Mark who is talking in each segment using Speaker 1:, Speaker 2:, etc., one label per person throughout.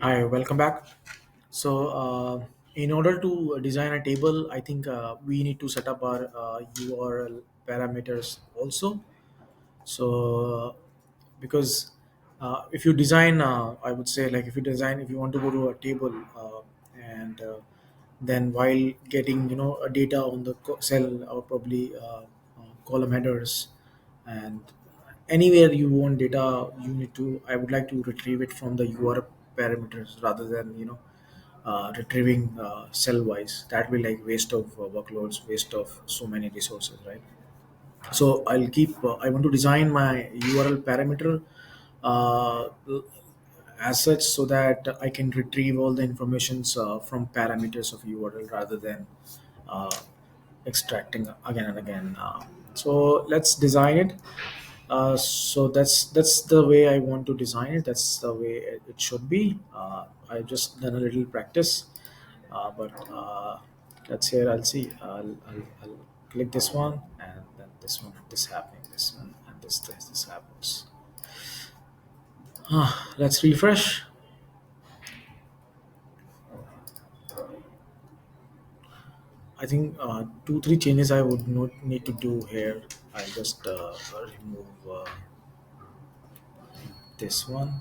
Speaker 1: Hi, welcome back. In order to design a table, I think we need to set up our URL parameters also. So, because if you design, I would say, like if you design, if you want to go to a table and then while getting, a data on the cell or probably column headers and anywhere you want data, you need to, I would like to retrieve it from the URL parameters rather than, retrieving cell wise. That will like waste of workloads, waste of so many resources, right? So I'll keep I want to design my URL parameter uh, as such so that I can retrieve all the informations from parameters of URL rather than uh, extracting again and again. So let's design it. So that's the way I want to design it. That's the way it should be. I've just done a little practice, but let's hear. I'll see. I'll click this one and then this one. This happening. This one and this happens. Let's refresh. I think two three changes I would not need to do here. I'll just remove this one.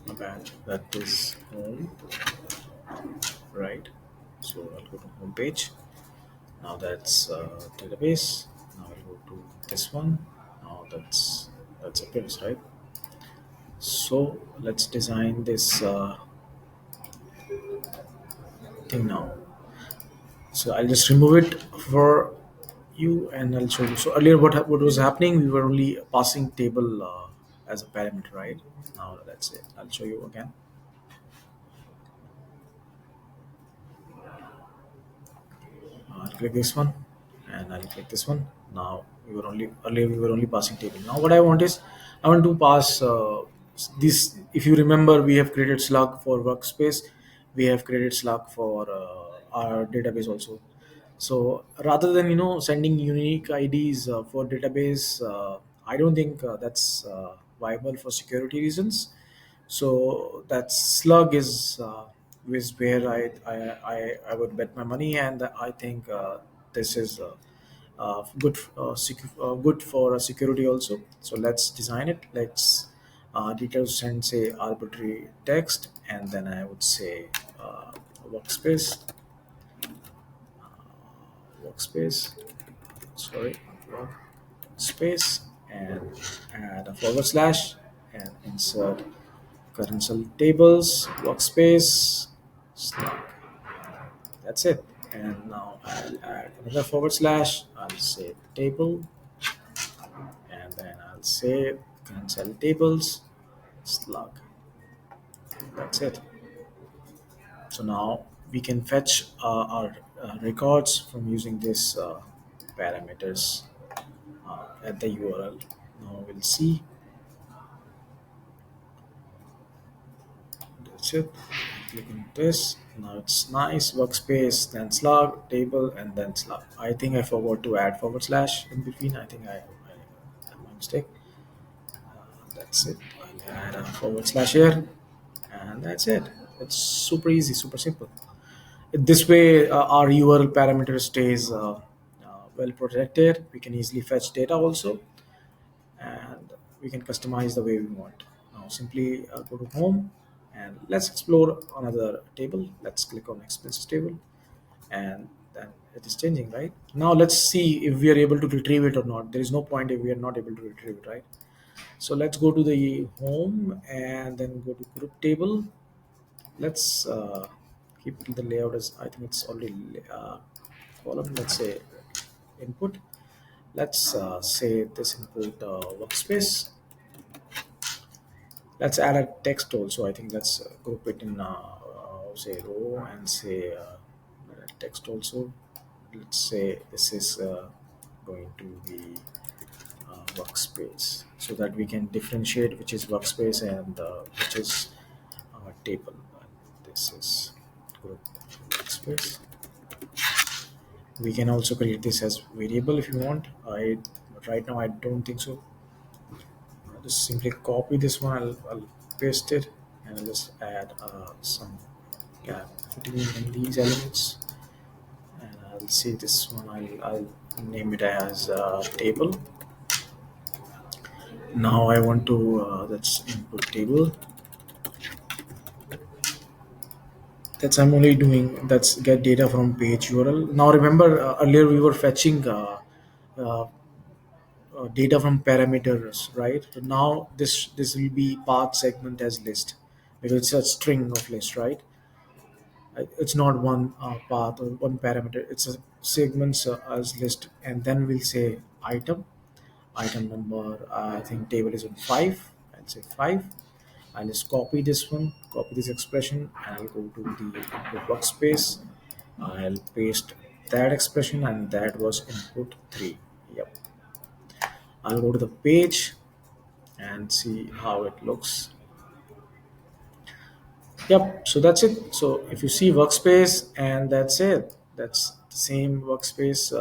Speaker 1: My bad. That is home, right? So I'll go to home page. Now that's database. Now I'll go to this one. Now that's appears, right? So let's design this thing now. So I'll just remove it for you and I'll show you. So earlier what was happening, we were only passing table as a parameter, right? Now that's it. I'll show you again. I'll click this one and I'll click this one. Now we were only earlier we were only passing table. Now what I want is I want to pass this. If you remember, we have created Slug for workspace. We have created Slug for our database also. So rather than sending unique IDs for database, I don't think that's viable for security reasons. So that slug is where I would bet my money, and I think this is good for security also. So let's design it. Let's details and say arbitrary text, and then I would say workspace, workspace. Sorry, workspace, and add a forward slash and insert current cell tables, workspace, slug. That's it. And now I'll add another forward slash. I'll say table, and then I'll say current cell tables, slug. That's it. So now we can fetch our records from using this parameters at the URL. Now we'll see. That's it. Click on this. Now it's nice workspace, then slug, table, and then slug. I think I forgot to add forward slash in between. I think I my mistake. That's it. I'll add a forward slash here, and that's it. It's super easy, super simple. This way, our URL parameter stays well protected. We can easily fetch data also, and we can customize the way we want. Now simply go to home and let's explore another table. Let's click on expenses table, and then it is changing, right? Now let's see if we are able to retrieve it or not. There is no point if we are not able to retrieve it, right? So let's go to the home and then go to group table. Let's keep the layout as I think it's already column. Let's say input. Let's say this input workspace. Let's add a text also. I think let's group it in say row and say text also. Let's say this is going to be workspace so that we can differentiate which is workspace and which is table. This is group workspace. We can also create this as variable if you want. but right now I don't think so. I'll just simply copy this one. I'll paste it, and I'll just add some gap between these elements, and I'll see this one. I'll name it as table. Now I want to that's input table. That's I'm only doing that's get data from page URL. Now remember earlier we were fetching uh, data from parameters, right? So now this will be path segment as list because it's a string of list, right? It's not one path or one parameter. It's a segments as list, and then we'll say item number. I think table is on five. I'll say five. I'll just copy this one, copy this expression, and I'll go to the input workspace. I'll paste that expression, and that was input three. Yep. I'll go to the page and see how it looks. Yep, so that's it. So if you see workspace, and that's it. That's the same workspace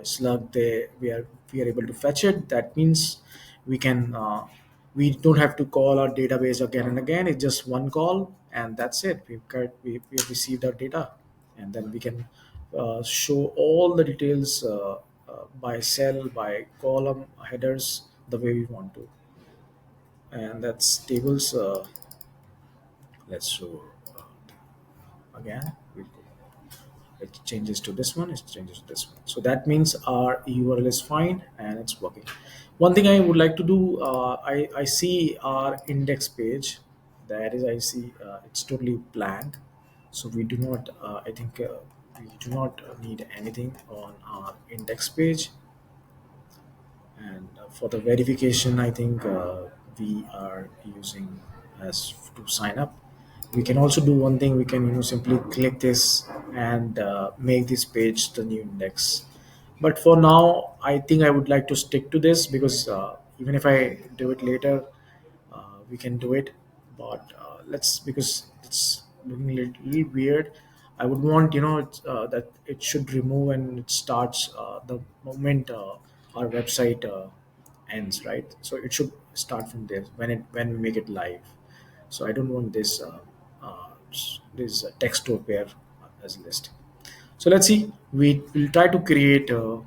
Speaker 1: slug. We are able to fetch it. That means we can we don't have to call our database again and again. It's just one call, and that's it. We've received our data, and then we can show all the details by cell, by column, headers, the way we want to. And that's tables. Let's show again. It changes to this one, it changes to this one, so that means our URL is fine and it's working. One thing I would like to do, I see our index page, that is I see it's totally blank, so we do not I think we do not need anything on our index page. And for the verification, I think we are using as to sign up. We can also do one thing. We can simply click this and make this page the new index. But for now, I think I would like to stick to this because even if I do it later, we can do it. But let's because it's looking a little weird. I would want that it should remove and it starts the moment our website ends, right? So it should start from there when we make it live. So I don't want this text to appear as a list. So let's see. We will try to create. Uh,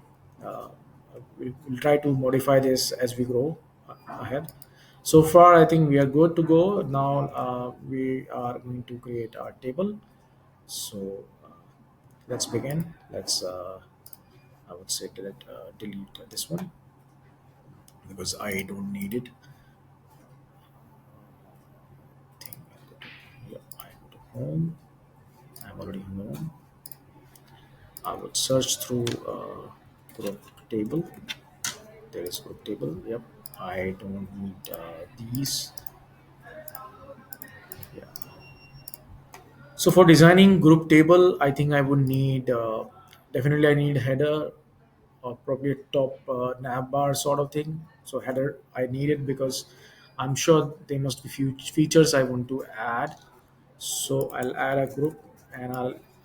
Speaker 1: we'll try to modify this as we grow ahead. So far, I think we are good to go. Now we are going to create our table. So let's begin. Let's. I would say delete this one because I don't need it. Think I'll go to, yeah, I go to home. I'm already home. I would search through group table. There is group table. Yep. I don't need these. Yeah. So for designing group table, I think I would need definitely I need header or probably a top nav bar sort of thing. So header I need it because I'm sure there must be few features I want to add. So I'll add a group and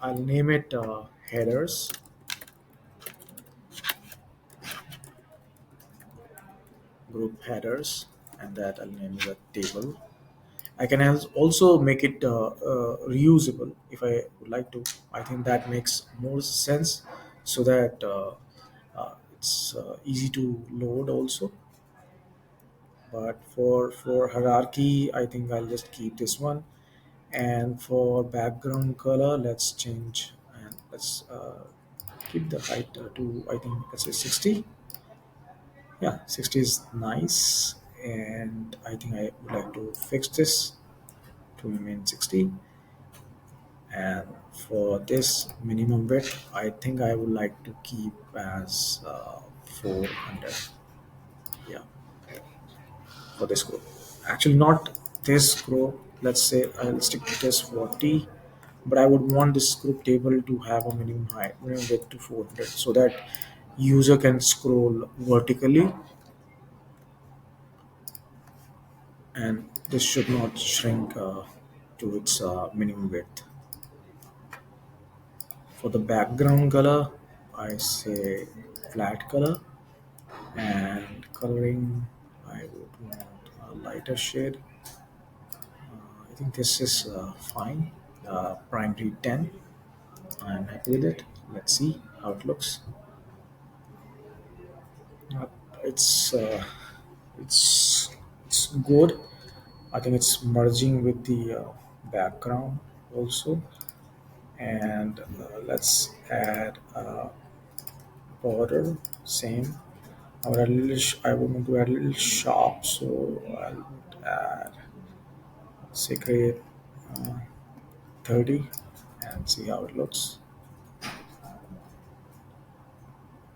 Speaker 1: I'll name it headers group headers, and that I'll name it a table. I can also make it reusable if I would like to. I think that makes more sense so that it's easy to load also. But for hierarchy, I think I'll just keep this one. And for background color, let's change and let's keep the height to I think let's say 60. Yeah, 60 is nice. And I think I would like to fix this to remain 60. And for this minimum width, I think I would like to keep as 400. Yeah, for this group. Actually, not this group. Let's say I'll stick to this 40, but I would want this group table to have a minimum height, minimum width to 400, so that user can scroll vertically, and this should not shrink to its minimum width. For the background color, I say flat color, And coloring, I would want a lighter shade. I think this is fine. Primary 10. I'm happy with it. Let's see how it looks. Uh, it's uh, it's it's good. I think it's merging with the background also. And let's add border. Same. I would want to add a little sharp, so I would add secret uh, 30 and see how it looks.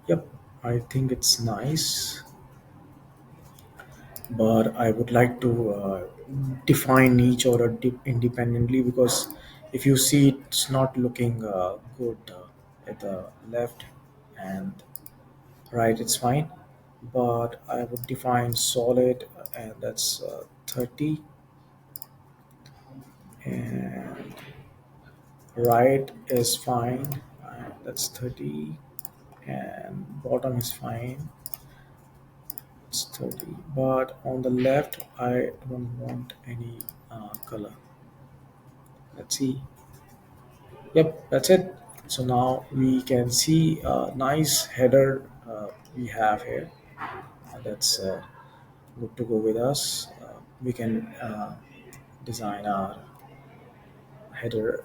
Speaker 1: Yep, I think it's nice, but I would like to define each order independently, because if you see it's not looking good at the left and right, it's fine. But I would define solid, and that's 30, and right is fine, that's 30, and bottom is fine, it's 30. But on the left, I don't want any color. Let's see. Yep, that's it. So now we can see a nice header we have here. That's good to go with us. We can design our header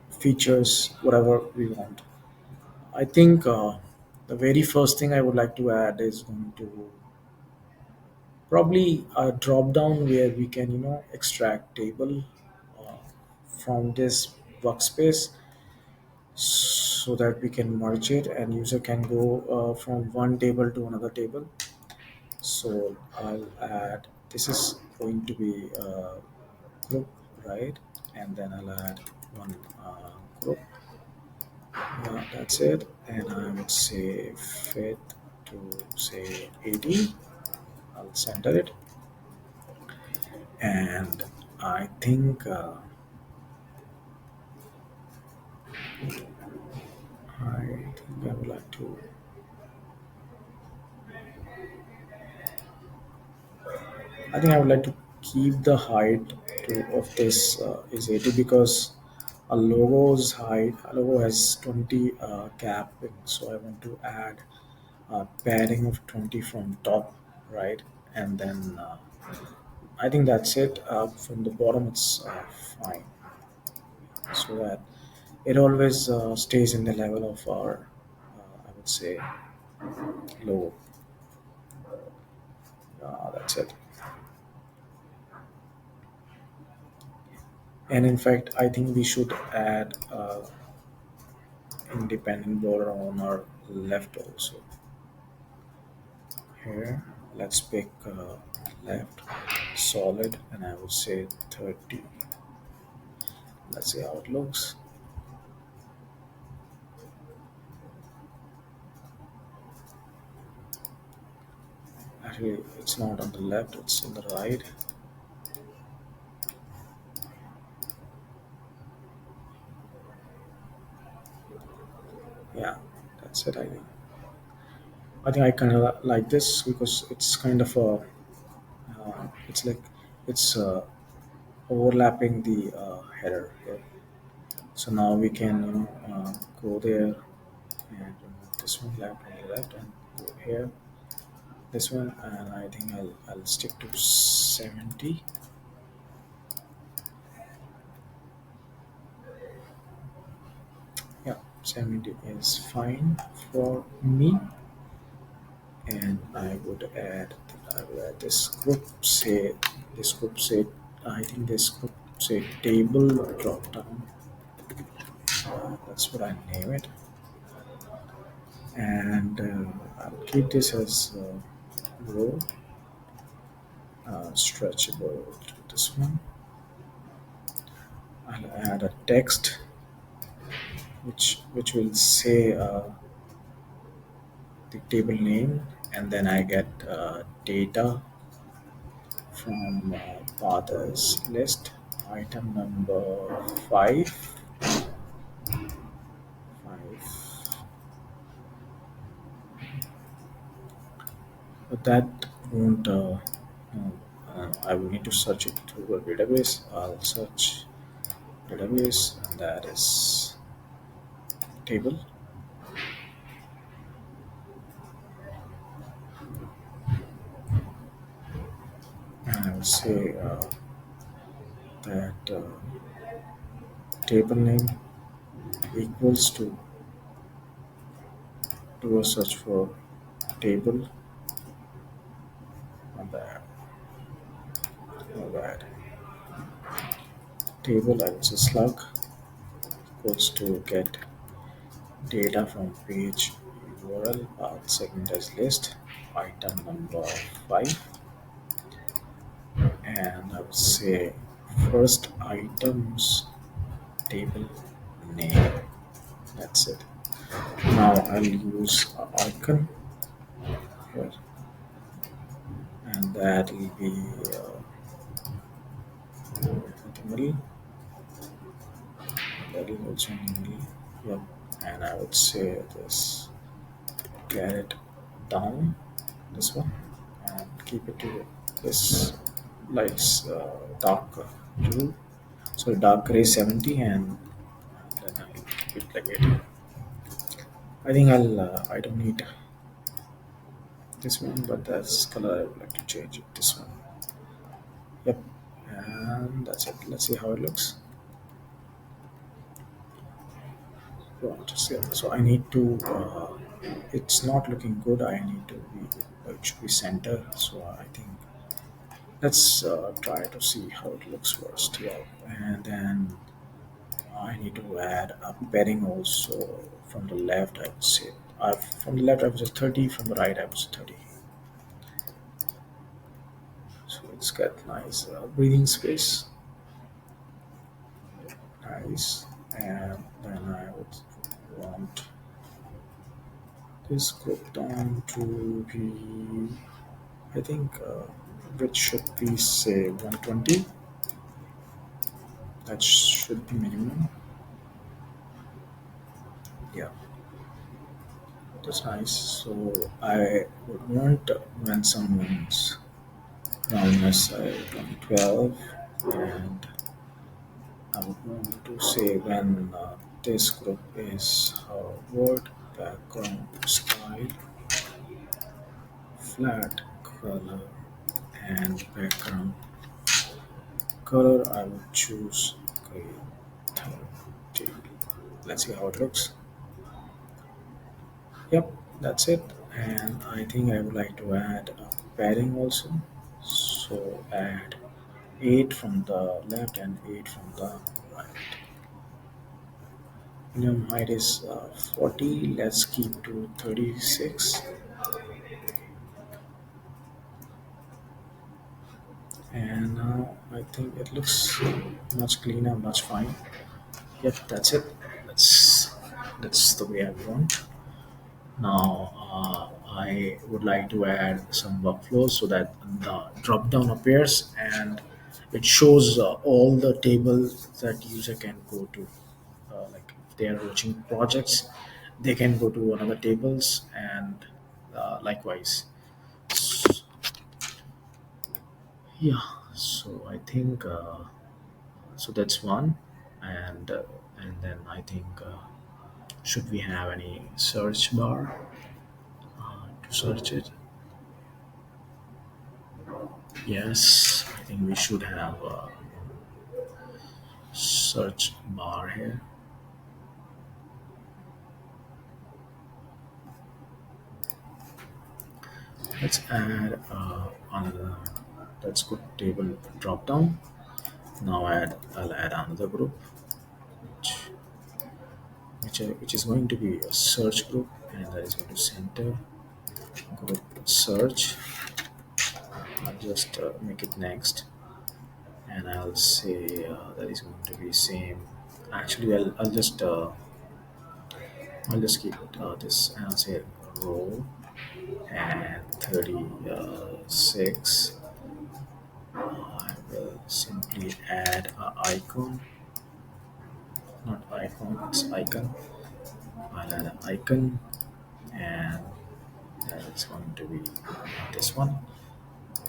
Speaker 1: features, whatever we want. I think the very first thing I would like to add is going to probably a drop down where we can extract table uh, from this workspace, so that we can merge it and user can go from one table to another table. So I'll add, this is going to be a group, right? And then I'll add one group. That's it. And I would say fit to say 80. I'll center it. And I think I would like to. I think I would like to keep the height of this is 80, because a logo has 20 cap, so I want to add a padding of 20 from top, right? And then I think that's it. From the bottom, it's fine, so that it always stays in the level of our, I would say, logo. That's it. And in fact, I think we should add independent border on our left also. Here, let's pick left solid, and I would say 30. Let's see how it looks. Actually, it's not on the left, it's on the right. Yeah, that's it. I think I kind of like this, because it's kind of a it's like it's overlapping the header here. So now we can go there and remove this one, left on the left, and go here this one, and I think I'll stick to 70. Yeah, 70 is fine for me. And I would add this group say I think this group say table drop down. That's what I name it. And I'll keep this as row, stretchable to this one. I'll add a text which will say the table name, and then I get data from fathers list, item number 5. but that won't. No, I will need to search it through a database. I'll search database, and that is table, and I will say that table name equals to do a search for table. Not bad, not bad. Table, I will say slug equals to get data from page URL path segment as list item number 5, and I would say first items table name. That's it. Now I'll use icon here, and that will be the middle. That is also in the middle. Yep. And I would say this carrot down, this one, and keep it to this lights dark blue, so dark gray 70, and then I'll keep it like 80. I don't need this one, but that's color I would like to change it. This one. Yep. And that's it. Let's see how it looks. Right. So I need to. It's not looking good. I need to be. It should be center. So I think let's try to see how it looks first. Yeah. And then I need to add a padding also from the left. I would say. From the left I would say 30. From the right I would say 30. So it's got nice breathing space. Nice. And then I would want this group down to be, I think, which should be say 120. That should be minimum. Yeah, that's nice. So I would want when someone's roundness 12, and I would want to say when this group is word background style flat color and background color. I would choose gray 30. Let's see how it looks. Yep, that's it. And I think I would like to add a padding also. So add 8 from the left and 8 from the right. Minimum height is 40. Let's keep to 36. And now I think it looks much cleaner, much fine. Yep, that's it. That's the way I want. Now I would like to add some workflows so that the drop down appears and it shows all the tables that user can go to. Like if they are watching projects, they can go to another tables, and likewise. Yeah. So I think so. That's one, and then I think should we have any search bar to search it? Yes, I think we should have a search bar here. Let's add another. Let's put table drop down. Now I'll add another group, which which is going to be a search group, and that is going to center group search. I'll just make it next, and I'll say that is going to be same. Actually, I'll just keep this, and I'll say row and 36. I will simply add an icon, not icon, it's icon. I'll add an icon, and that is going to be this one,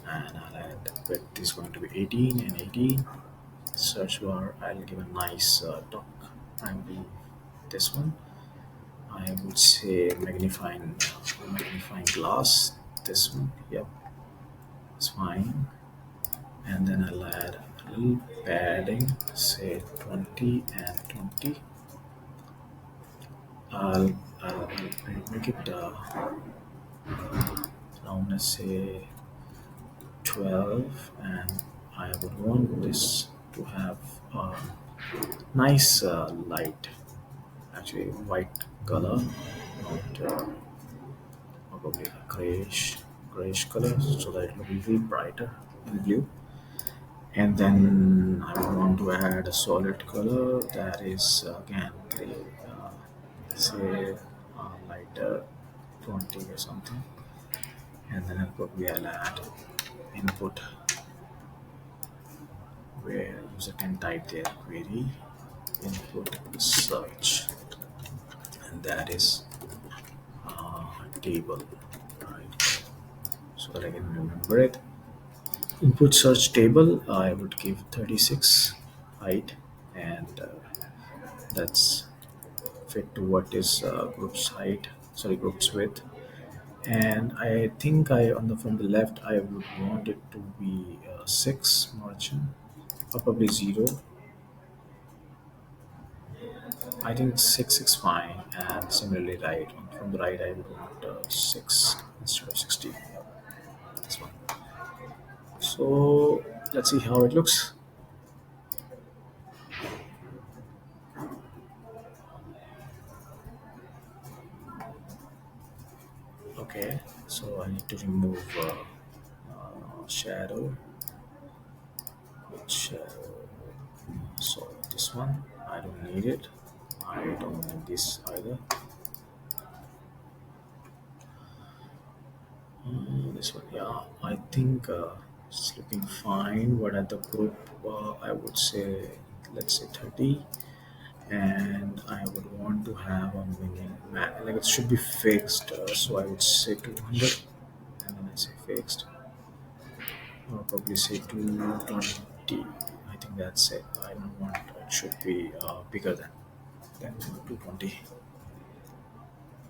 Speaker 1: and I'll add width is going to be 18 and 18. Search bar, I'll give a nice dock. I will this one. I would say magnifying glass. This one, yep, it's fine. And then I'll add a little padding, say 20 and 20. I'll make it around, let's say 12, and I would want this to have a nice light, actually white color, not probably a grayish color, so that it will be a little brighter in blue. And then I would want to add a solid color that is again gray, say lighter 20 or something. And then I'll add input where user can type their query, input search, and that is table, right? So that I can remember it. Input search table, I would give 36 height, and that's fit to what is group's height, sorry, group's width. And I think I on the from the left I would want it to be 6 margin, or probably 0. I think 6 is fine, and similarly right from the right I would want 6 instead of 16. Yeah, this one. So let's see how it looks. Okay, so I need to remove shadow. Which shadow? So this one I don't need it. I don't need this either. This one, yeah, I think it's looking fine. But at the group, I would say, let's say 30, and I would want to have a like it should be fixed. So I would say 200, and then I say fixed. Or probably say 220. I think that's it. I don't want it should be bigger than 220.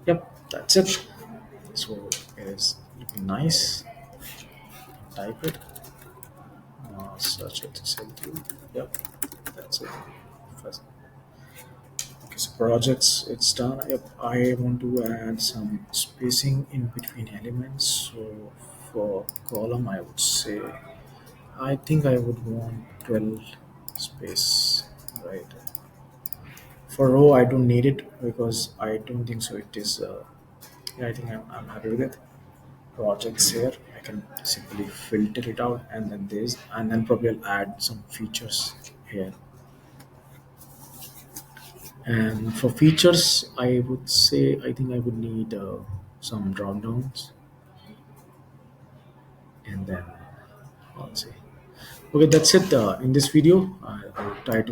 Speaker 1: Yep, that's it. So it is looking nice. Type it. Search it. Sell through. Yep, that's it. First. Okay, so projects, it's done. Yep, I want to add some spacing in between elements. So for column, I would say I think I would want 12 space, right? For row, I don't need it because I don't think so. It is. Yeah, I think I'm happy with it. Projects here, I can simply filter it out, and then this, and then probably I'll add some features here. And for features, I would say I think I would need some drop downs, and then I'll see. Okay, that's it. In this video, I'll try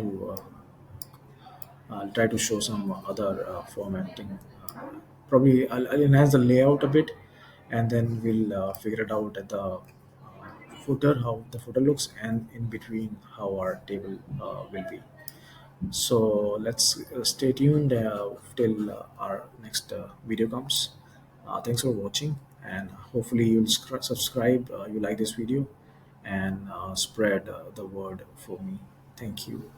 Speaker 1: to show some other formatting. Probably I'll enhance the layout a bit, and then we'll figure it out at the footer, how the footer looks, and in between how our table will be. So let's stay tuned till our next video comes. Thanks for watching, and hopefully you'll subscribe. You like this video, and spread the word for me. Thank you.